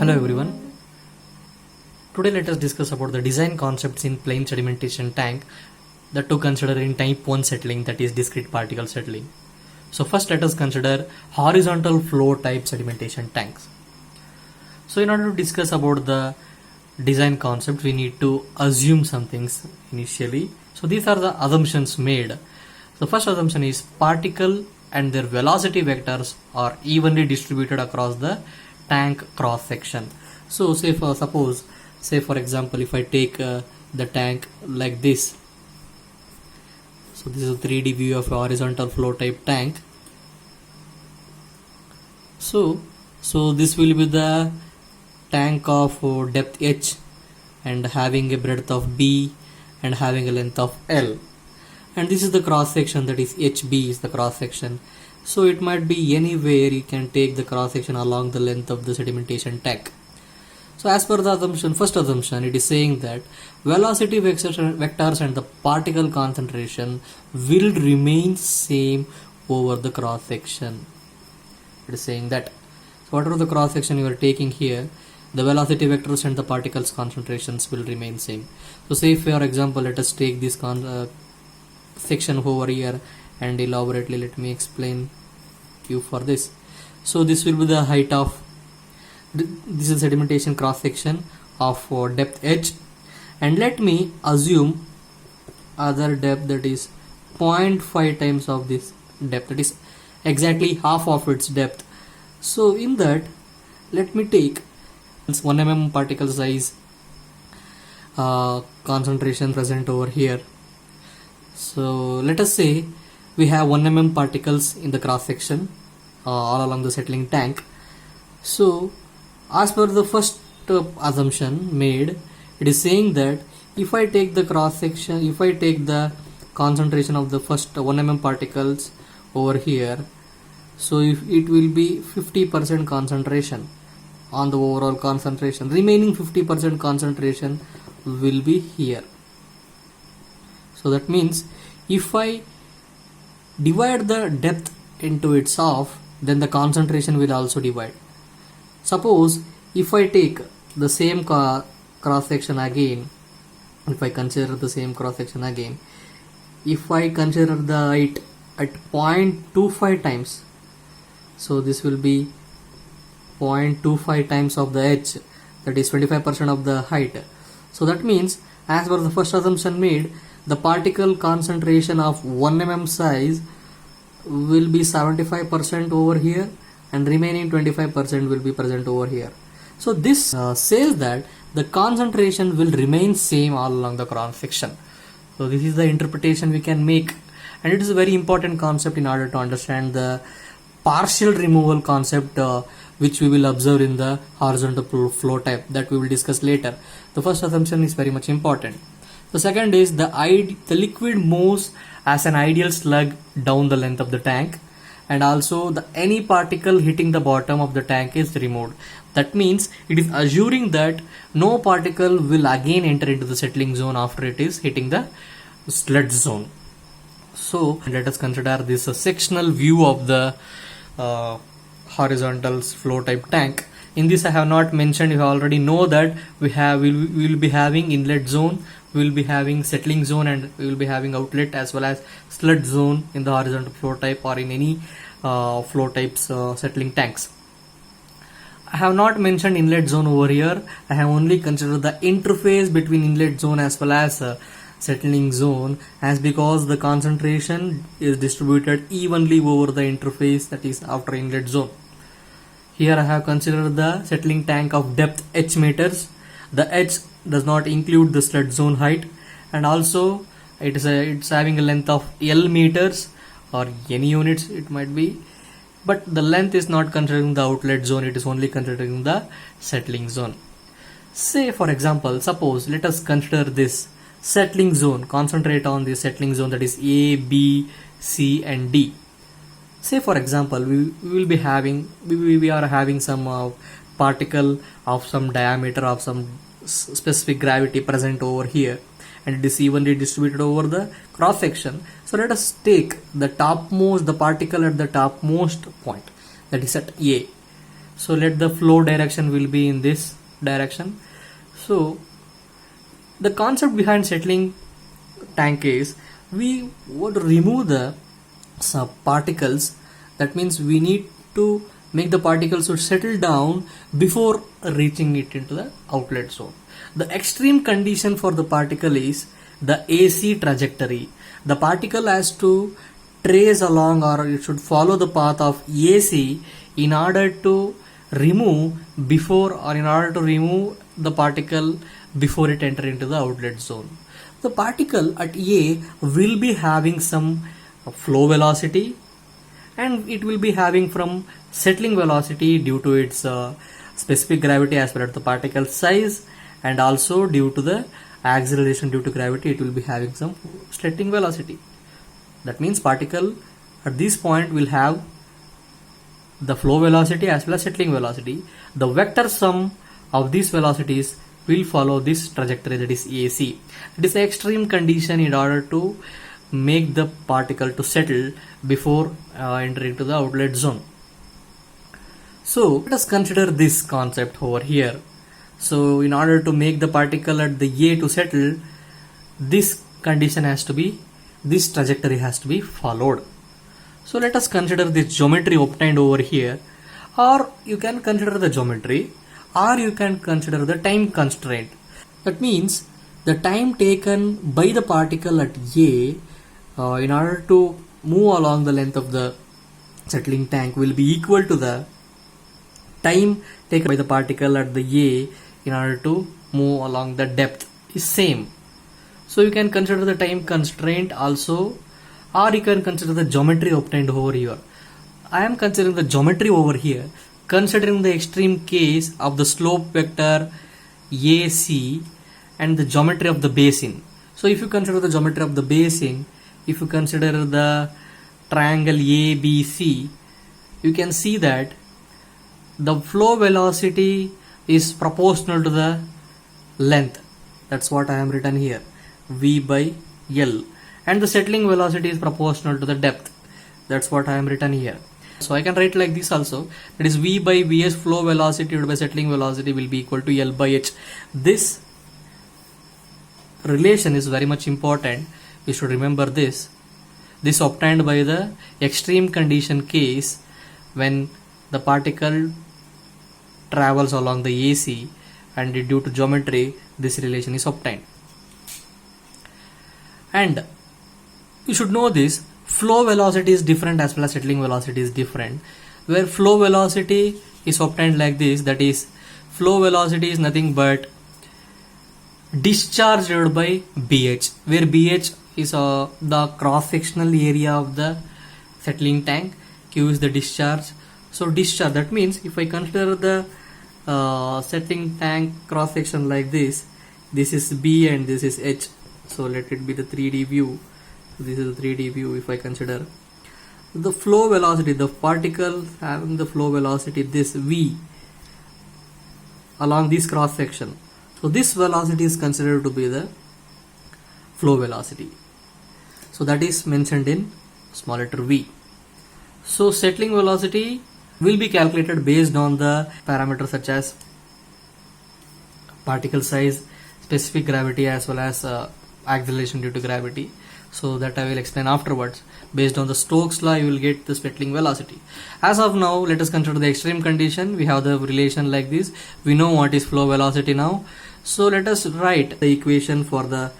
Hello everyone. Today let us discuss about the design concepts in plane sedimentation tank that to consider in type 1 settling, that is discrete particle settling. So first let us consider horizontal flow type sedimentation tanks. So in order to discuss about the design concept, we need to assume some things initially. So these are the assumptions made. The first assumption is particle and their velocity vectors are evenly distributed across the tank cross section. So say for example, if I take the tank like this. So this is a 3D view of a horizontal flow type tank. So this will be the tank of depth h and having a breadth of b and having a length of l, and this is the cross section, that is HB is the cross section. So it might be anywhere you can take the cross section along the length of the sedimentation tank. So as per the assumption, first assumption, it is saying that velocity vectors and the particle concentration will remain same over the cross section. It is saying that whatever the cross section you are taking here, the velocity vectors and the particles concentrations will remain same. So say for example, let us take this section over here and elaborately let me explain you for this. So this will be the height of this is sedimentation cross section of depth h, and let me assume other depth, that is 0.5 times of this depth, that is exactly half of its depth. So in that, let me take 1 mm particle size concentration present over here. So let us say we have 1 mm particles in the cross section all along the settling tank. So as per the first assumption made, it is saying that if I take the cross section, if I take the concentration of the first 1 mm particles over here, so if it will be 50% concentration on the overall concentration, remaining 50% concentration will be here. So that means if I divide the depth into its half, then the concentration will also divide. Suppose if I take the same cross section again, if I consider the same cross section again, if I consider the height at 0.25 times, so this will be 0.25 times of the h, that is 25% of the height. So that means as per the first assumption made, the particle concentration of 1 mm size will be 75% over here and remaining 25% will be present over here. So this says that the concentration will remain same all along the cross section. So this is the interpretation we can make, and it is a very important concept in order to understand the partial removal concept which we will observe in the horizontal flow type that we will discuss later. The first assumption is very much important. The second is the liquid moves as an ideal slug down the length of the tank, and also any particle hitting the bottom of the tank is removed. That means it is assuring that no particle will again enter into the settling zone after it is hitting the sludge zone. So let us consider this sectional view of the horizontal flow type tank. In this I have not mentioned, you already know that we will be having inlet zone, we will be having settling zone, and we will be having outlet as well as sludge zone in the horizontal flow type or in any flow types settling tanks. I have not mentioned inlet zone over here. I have only considered the interface between inlet zone as well as settling zone, as because the concentration is distributed evenly over the interface, that is after inlet zone. Here I have considered the settling tank of depth h meters. The h does not include the sludge zone height, and also it's having a length of L meters or any units it might be, but the length is not considering the outlet zone, it is only considering the settling zone. Say for example, suppose let us consider this settling zone, concentrate on the settling zone, that is A, B, C and D. Say for example, we are having some particle of some diameter of some specific gravity present over here, and it is evenly distributed over the cross section. So let us take the particle at the topmost point, that is at A. So let the flow direction will be in this direction. So the concept behind settling tank is we would remove the particles. That means we need to make the particles should settle down before reaching it into the outlet zone. The extreme condition for the particle is the AC trajectory. The particle has to trace along, or it should follow the path of AC in order to remove the particle before it enter into the outlet zone. The particle at A will be having some flow velocity, and it will be having from settling velocity due to its specific gravity as well as the particle size, and also due to the acceleration due to gravity it will be having some settling velocity. That means particle at this point will have the flow velocity as well as settling velocity. The vector sum of these velocities will follow this trajectory, that is AC. It is the extreme condition in order to make the particle to settle before entering to the outlet zone. So let us consider this concept over here. So in order to make the particle at the A to settle, this condition has to be, this trajectory has to be followed. So let us consider this geometry obtained over here, or you can consider the geometry, or you can consider the time constraint. That means the time taken by the particle at A in order to move along the length of the settling tank will be equal to the time taken by the particle at the A in order to move along the depth is same. So you can consider the time constraint also, or you can consider the geometry obtained over here. I am considering the geometry over here, considering the extreme case of the slope vector AC and the geometry of the basin. So if you consider the geometry of the basin, if you consider the triangle ABC, you can see that the flow velocity is proportional to the length. That's what I am written here, V by L, and the settling velocity is proportional to the depth. That's what I am written here. So I can write like this also, that is V by Vs, flow velocity divided by settling velocity will be equal to L by H. This relation is very much important. You should remember this. This obtained by the extreme condition case when the particle travels along the AC, and due to geometry this relation is obtained. And you should know this, flow velocity is different as well as settling velocity is different, where flow velocity is obtained like this, that is flow velocity is nothing but discharge divided by BH, where BH is the cross-sectional area of the settling tank, Q is the discharge. So discharge, that means if I consider the settling tank cross-section like this is B and this is H. So let it be the 3D view. This is the 3D view. If I consider the flow velocity, the particle having the flow velocity this V along this cross section, so this velocity is considered to be the flow velocity. So that is mentioned in small letter V. So settling velocity will be calculated based on the parameters such as particle size, specific gravity as well as acceleration due to gravity. So that I will explain afterwards. Based on the Stokes law, you will get the settling velocity. As of now, let us consider the extreme condition. We have the relation like this. We know what is flow velocity now. So let us write the equation for the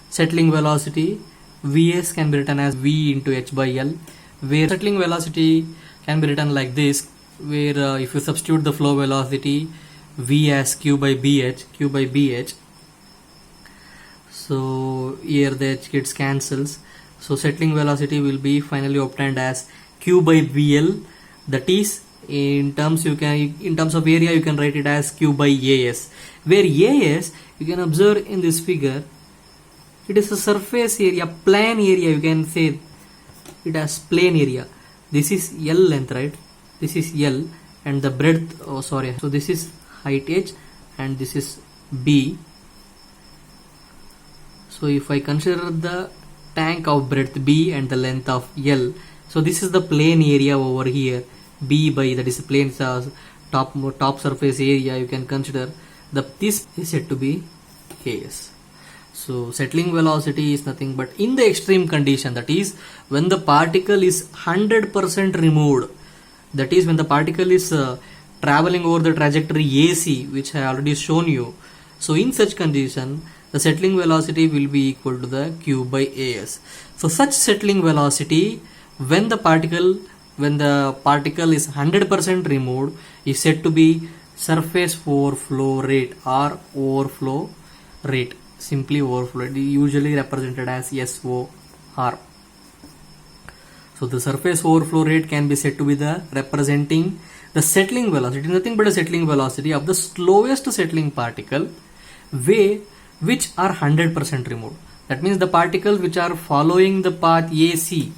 settling velocity. Vs can be written as V into H by L, where settling velocity can be written like this, where if you substitute the flow velocity V as Q by BH, so here the H gets cancels, so settling velocity will be finally obtained as Q by VL, that is in terms of area you can write it as Q by AS, where AS you can observe in this figure, it is a surface area, plane area, you can say it as plane area. This is L length, right? This is L, and the breadth, so this is height H and this is B. So if I consider the tank of breadth B and the length of L, so this is the plane area over here, B by, that is the plane top surface area, you can consider this is said to be As. So settling velocity is nothing but in the extreme condition, that is when the particle is 100% removed, that is when the particle is traveling over the trajectory AC, which I already shown you. So in such condition, the settling velocity will be equal to the Q by As. So such settling velocity when the particle is 100% removed is said to be surface overflow rate or overflow rate. Simply overflow rate, usually represented as SOR. So the surface overflow rate can be said to be the representing the settling velocity, nothing but a settling velocity of the slowest settling particle which are 100% removed. That means the particles which are following the path AC,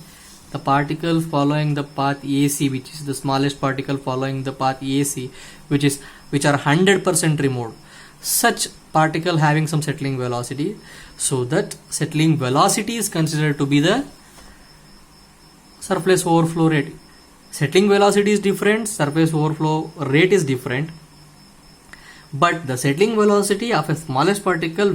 the particles following the path AC, which is the smallest particle following the path AC, which are 100% removed, such particle having some settling velocity. So that settling velocity is considered to be the surface overflow rate. Settling velocity is different, surface overflow rate is different, but the settling velocity of a smallest particle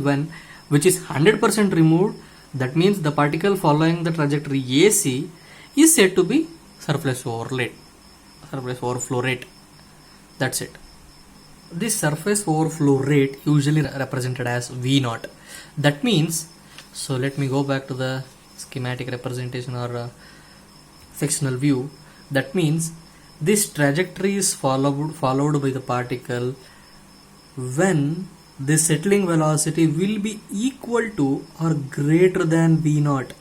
which is 100% removed, that means the particle following the trajectory AC is said to be surface overflow rate. That's it. This surface overflow rate usually represented as V naught. That means, so let me go back to the schematic representation or sectional view. That means this trajectory is followed by the particle when the settling velocity will be equal to or greater than V naught.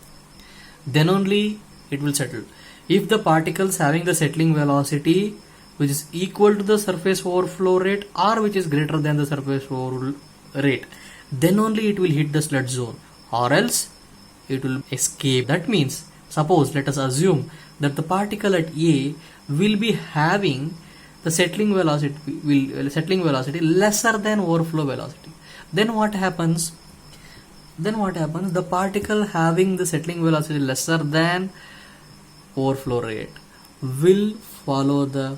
Then only it will settle. If the particles having the settling velocity which is equal to the surface overflow rate or which is greater than the surface overflow rate, then only it will hit the sludge zone, or else it will escape. That means, suppose let us assume that the particle at A will be having the settling velocity lesser than overflow velocity. Then what happens? The particle having the settling velocity lesser than overflow rate will follow the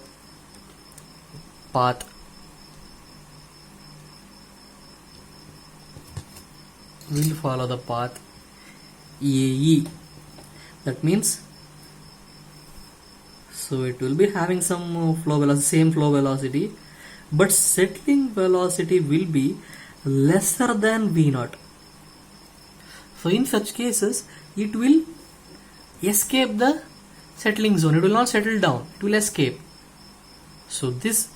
path AE. That means, so it will be having some same flow velocity, but settling velocity will be lesser than V naught. So in such cases, it will escape the settling zone. It will not settle down. It will escape. So if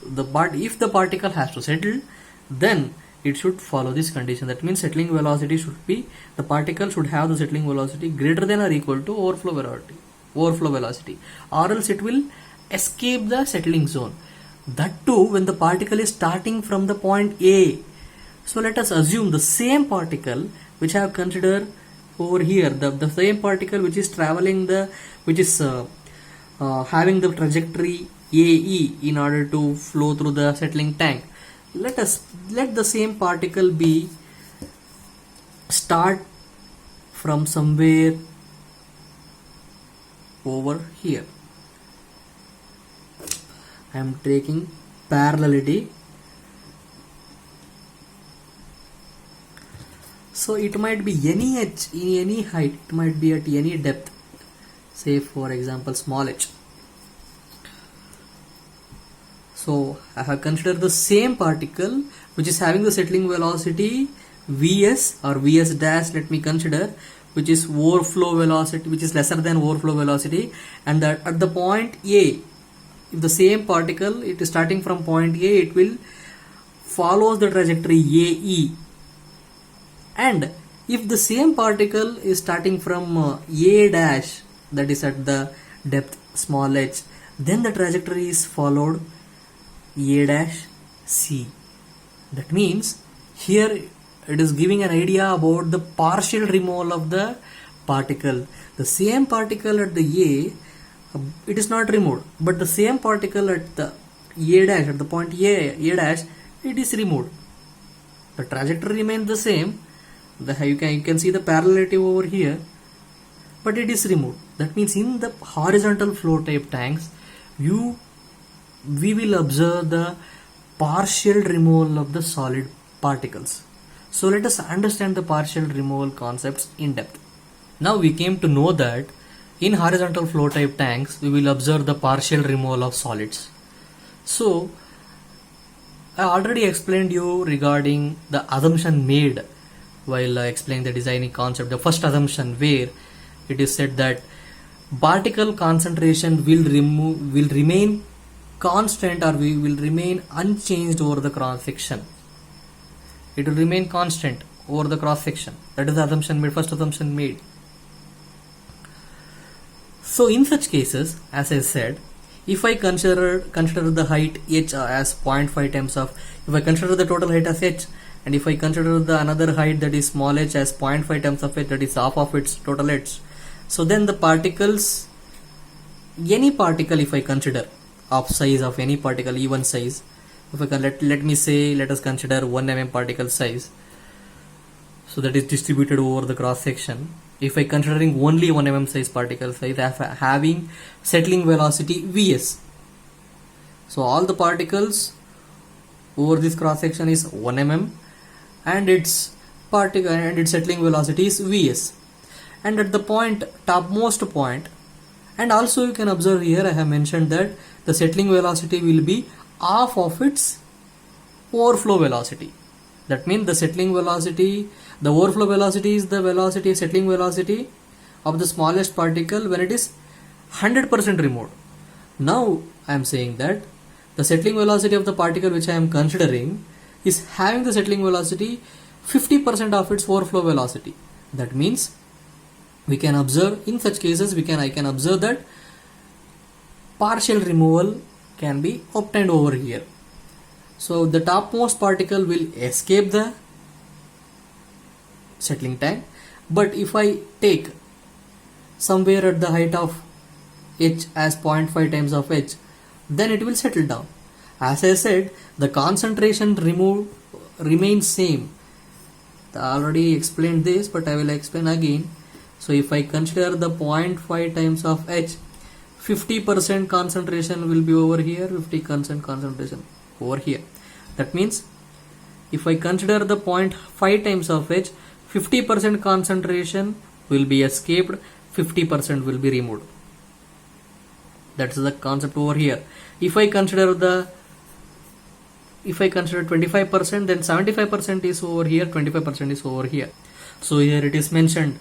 the particle has to settle, then it should follow this condition. That means settling velocity the particle should have the settling velocity greater than or equal to overflow velocity, or else it will escape the settling zone. That too when the particle is starting from the point A. So let us assume the same particle which I have considered over here, the same particle which is having the trajectory AE in order to flow through the settling tank. Let the same particle be start from somewhere over here. I am taking parallelity. So it might be any h in any height, it might be at any depth, say for example small h. So I have considered the same particle which is having the settling velocity Vs or Vs dash, let me consider, which is overflow velocity, which is lesser than overflow velocity, and that at the point A, if the same particle, it is starting from point A, it will follow the trajectory AE. And if the same particle is starting from A dash, that is at the depth small h, then the trajectory is followed A dash C. That means here it is giving an idea about the partial removal of the particle. The same particle at the A, it is not removed, but the same particle at the A dash, at the point A dash, it is removed. The trajectory remains the same. You can see the parallelity over here, but it is removed. That means in the horizontal flow type tanks, you we will observe the partial removal of the solid particles. So let us understand the partial removal concepts in depth. Now we came to know that in horizontal flow type tanks we will observe the partial removal of solids. So I already explained you regarding the assumption made while explaining the designing concept. The first assumption where it is said that particle concentration will remain constant, or will remain unchanged over the cross section. It will remain constant over the cross section. That is the assumption made, first assumption made. So in such cases, as I said, if I consider the height h as 0.5 times of, if I consider the total height as h, and if I consider the another height, that is small h, as 0.5 times of h, that is half of its total h, so then the particles, any particle if I consider of size of any particle, even size, if I can let us consider 1 mm particle size, so that is distributed over the cross section. If I considering only 1 mm size particle size having settling velocity vs, so all the particles over this cross section is 1 mm and its settling velocity is vs, and at the point, topmost point, and also you can observe here I have mentioned that the settling velocity will be half of its overflow velocity. That means the settling velocity, the overflow velocity is the velocity, settling velocity of the smallest particle when it is 100% removed. Now I am saying that the settling velocity of the particle which I am considering is having the settling velocity 50% of its overflow velocity. That means we can observe, in such cases I can observe that partial removal can be obtained over here. So the topmost particle will escape the settling tank, but if I take somewhere at the height of h as 0.5 times of h, then it will settle down. As I said, the concentration remains same. I already explained this, but I will explain again. So if I consider the 0.5 times of h, 50% concentration will be over here, 50% concentration over here. That means if I consider the 0.5 times of h, 50% concentration will be escaped, 50% will be removed. That's the concept over here. If I consider 25%, then 75% is over here, 25% is over here. So here it is mentioned,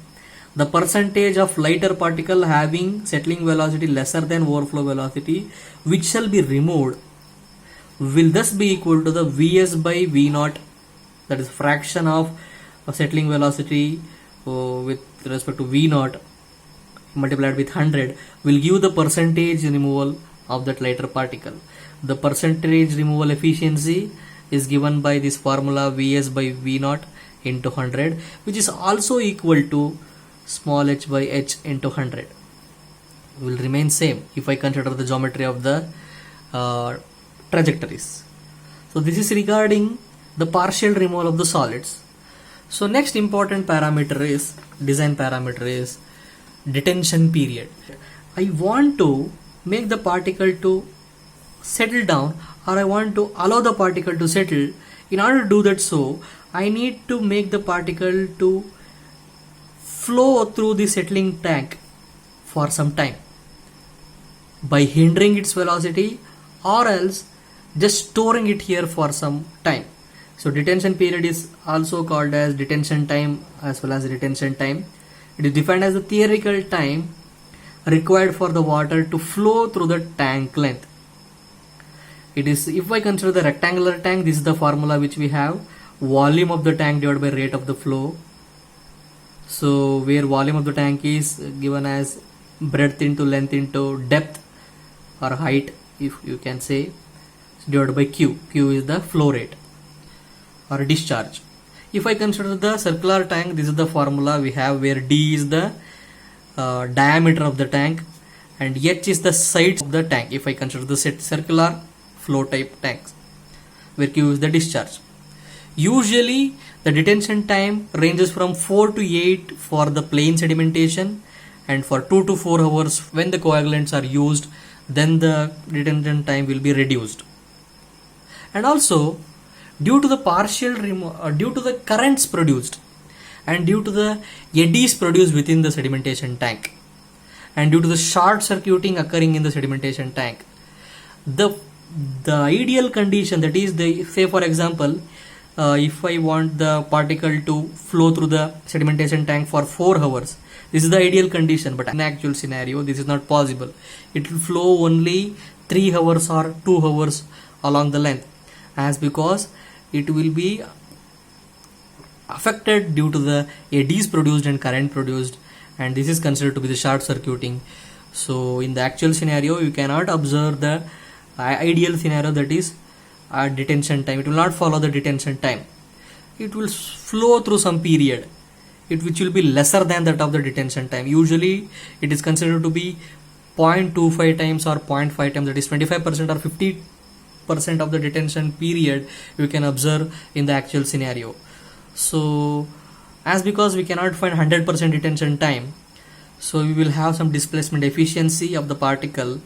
the percentage of lighter particle having settling velocity lesser than overflow velocity which shall be removed will thus be equal to the Vs by V naught, that is fraction of settling velocity with respect to V naught multiplied with 100 will give the percentage removal of that lighter particle. The percentage removal efficiency is given by this formula Vs by V naught into 100, which is also equal to small h by h into 100. Will remain same if I consider the geometry of the trajectories. So this is regarding the partial removal of the solids. So next important parameter is, design parameter is detention period. I want to make the particle to settle down, or I want to allow the particle to settle. In order to do that, so I need to make the particle to flow through the settling tank for some time by hindering its velocity, or else just storing it here for some time. So detention period is also called as detention time as well as retention time. It is defined as the theoretical time required for the water to flow through the tank length. It is, if I consider the rectangular tank, this is the formula which we have, volume of the tank divided by rate of the flow. So where volume of the tank is given as breadth into length into depth or height, if you can say, divided by Q. Q is the flow rate or discharge. If I consider the circular tank, this is the formula we have, where D is the diameter of the tank and H is the sides of the tank. If I consider the circular flow type tanks, where Q is the discharge. Usually the detention time ranges from 4 to 8 for the plain sedimentation and for 2 to 4 hours when the coagulants are used then the detention time will be reduced. And also, due to the due to the currents produced and due to the eddies produced within the sedimentation tank and due to the short circuiting occurring in the sedimentation tank, the ideal condition, that is, the say for example, if I want the particle to flow through the sedimentation tank for 4 hours, this is the ideal condition, but in actual scenario this is not possible. It will flow only 3 hours or 2 hours along the length, as because it will be affected due to the eddies produced and current produced, and this is considered to be the short circuiting. So in the actual scenario you cannot observe the ideal scenario, that is detention time. It will not follow the detention time. It will flow through some period which will be lesser than that of the detention time. Usually it is considered to be 0.25 times or 0.5 times, that is 25% or 50% of the detention period you can observe in the actual scenario. So as because we cannot find 100% detention time, so we will have some displacement efficiency of the particle,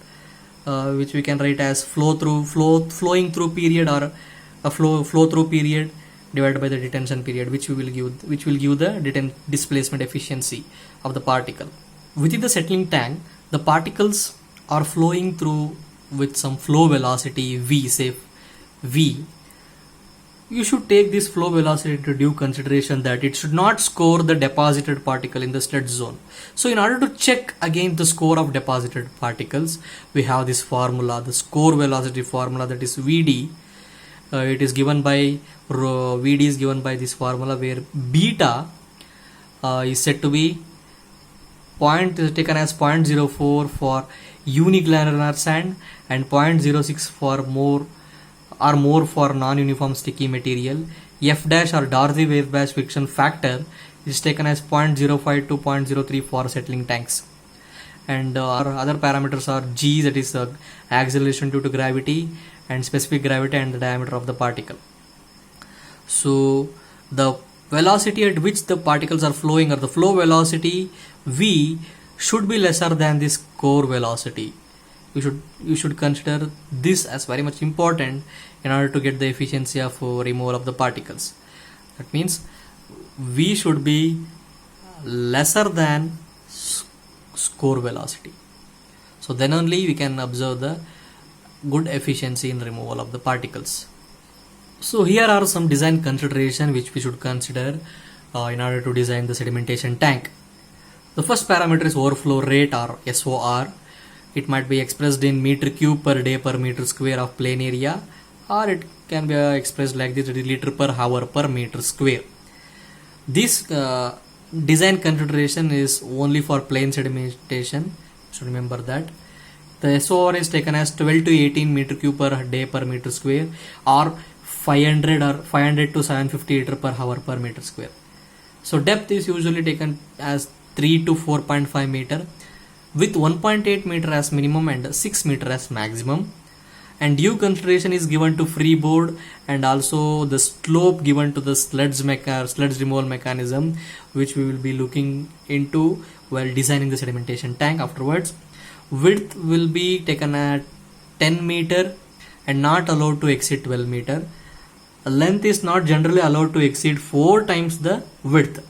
which we can write as flowing through period, or a flow through period divided by the detention period, which will give the displacement efficiency of the particle. Within the settling tank, the particles are flowing through with some flow velocity v, say v. You should take this flow velocity into due consideration, that it should not score the deposited particle in the sludge zone. So in order to check again the score of deposited particles, we have this formula, the score velocity formula, that is Vd. It is given by Vd is given by this formula, where beta is said to be taken as 0.04 for unigranular sand and 0.06 for more for non-uniform sticky material. F dash or Darcy-Weisbach friction factor is taken as 0.05 to 0.03 for settling tanks. And our other parameters are G, that is acceleration due to gravity, and specific gravity, and the diameter of the particle. So the velocity at which the particles are flowing, or the flow velocity V, should be lesser than this core velocity. You should consider this as very much important in order to get the efficiency of removal of the particles. That means V should be lesser than score velocity. So then only we can observe the good efficiency in removal of the particles. So here are some design considerations which we should consider in order to design the sedimentation tank. The first parameter is overflow rate, or SOR. It might be expressed in meter cube per day per meter square of plane area, or it can be expressed like this, it is liter per hour per meter square. This design consideration is only for plane sedimentation, so remember that. The SOR is taken as 12 to 18 meter cube per day per meter square, or 500 to 750 liter per hour per meter square. So depth is usually taken as 3 to 4.5 meter, with 1.8 meter as minimum and 6 meter as maximum. And due consideration is given to freeboard, and also the slope given to the sludge removal mechanism, which we will be looking into while designing the sedimentation tank afterwards. Width will be taken at 10 meter and not allowed to exceed 12 meter. Length is not generally allowed to exceed 4 times the width,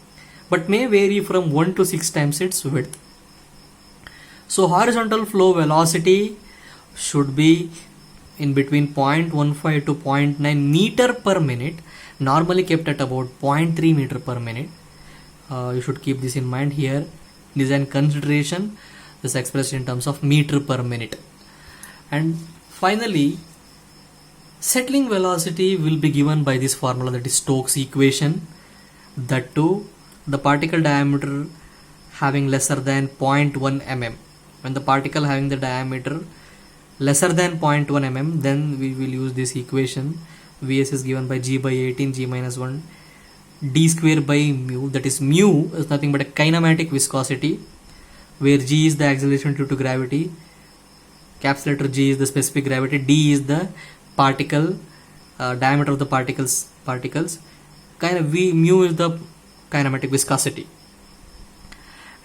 but may vary from 1 to 6 times its width. So horizontal flow velocity should be in between 0.15 to 0.9 meter per minute, normally kept at about 0.3 meter per minute. You should keep this in mind here. Design consideration is expressed in terms of meter per minute. And finally, settling velocity will be given by this formula, that is Stokes equation. That too, the particle diameter having lesser than 0.1 mm. When the particle having the diameter lesser than 0.1 mm, then we will use this equation. Vs is given by G by 18 G minus 1 d square by mu, that is mu is nothing but a kinematic viscosity, where G is the acceleration due to gravity, caps letter G is the specific gravity, d is the particle diameter of the particles, mu is the kinematic viscosity.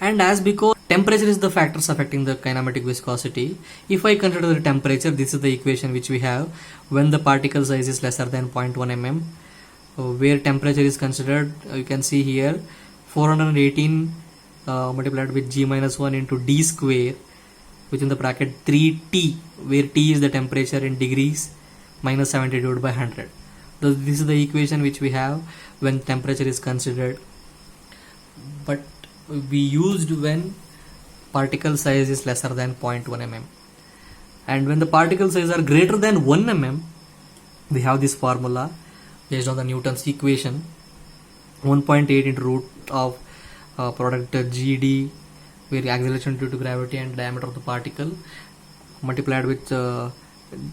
And as because temperature is the factors affecting the kinematic viscosity, if I consider the temperature, this is the equation which we have when the particle size is lesser than 0.1 mm. Where temperature is considered, you can see here 418 multiplied with g minus 1 into d square within the bracket 3T, where T is the temperature in degrees, minus 70 divided by 100. This is the equation which we have when temperature is considered, but we used when particle size is lesser than 0.1 mm. And when the particle size are greater than 1 mm, we have this formula based on the Newton's equation, 1.8 into root of product GD, where acceleration due to gravity and diameter of the particle, multiplied with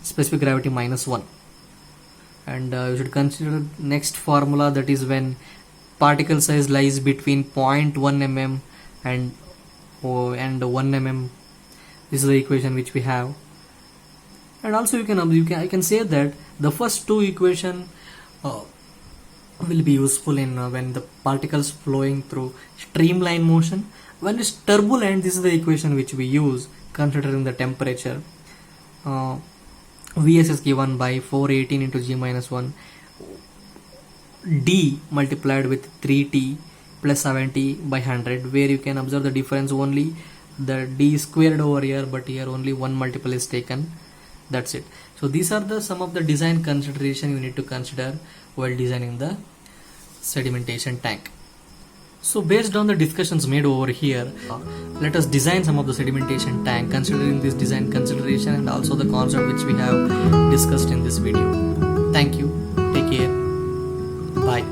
specific gravity minus 1. And you should consider next formula, that is when particle size lies between 0.1 mm and 1 mm. This is the equation which we have. And also I can say that the first two equation will be useful in when the particles flowing through streamline motion. When it's turbulent, this is the equation which we use considering the temperature. Vs is given by 418 into g minus 1 d multiplied with 3t plus 70 by 100, where you can observe the difference, only the d squared over here, but here only one multiple is taken. That's it. So these are the some of the design consideration you need to consider while designing the sedimentation tank. So based on the discussions made over here, let us design some of the sedimentation tank considering this design consideration and also the concept which we have discussed in this video. Thank you. Take care. Bye.